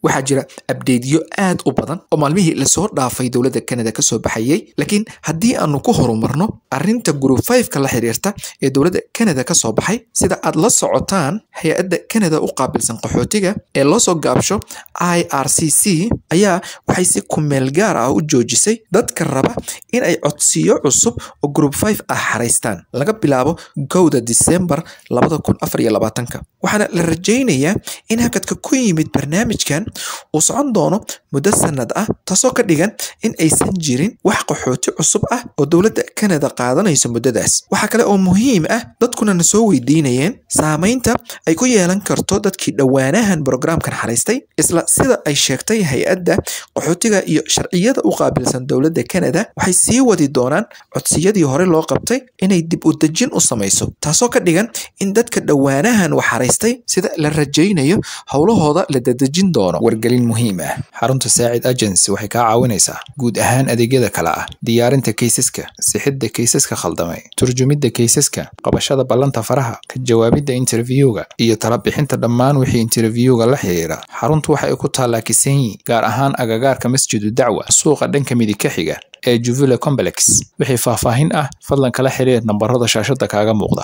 waxaa jira abdeedyo aad u badan oo maalmihii la soo dhaafay dowladda Canada ka soo baxayay laakiin haddii aanu ku horumarno arrinta group 5 ka la xiriirta ee dowladda Canada ka soo baxay sida aad la socotaan hay'adda Canada u qaabilsan qaxootiga ee loo soo gaabsho IRCC ayaa waxay si ku meel gaar ah u joojisay dadka raba in ay codsiyo cusub oo group 5 ah xareystaan laga bilaabo 1 December 2024 waxaana la rajaynayaa in hakadka ku yimid barnaamijkan uu socon doono muddo sanad ah taasoo ka dhigan in aysan jirin wax qaxooti cusub ah oo dowladda Canada qaadanayso muddadaas waxa kale oo muhiim ah dadkuna na soo weydiinayeen saameynta ay ku yeelan karto dadkii dhawaanahan programkan xareystay isla sida ay sheegtay hay'adda qaxootiga iyo sharciyada u qaabilsan dowladda Canada waxay sii wadi doonaan codsiyadii hore loo qabtay inay dib u dejin u samayso taasoo ka dhigan in dadka dhawaanahan wax xareystay sida la rajaynayo howlahooda la dadejin doono wargelin muhiim ah xarunta Saacid Agency waxay ka caawinaysaa guud ahaan adeegyada kala ah diyaarinta kaysaska sixidda kaysaska khaldamay turjumidda kaysaska qabashada ballanta faraha ka jawaabidda interviewga iyo tala bixinta dhammaan wixii interviewga la xiriira xaruntu waxay ku taalaa Kisenyi gaar ahaan agagaarka Masjidu Dacwa suuqa dhanka midig ka xiga ee Jubilee Complex wixii faahfaahin ah fadlan kala xiriir nambarada shaashada kaaga muuqda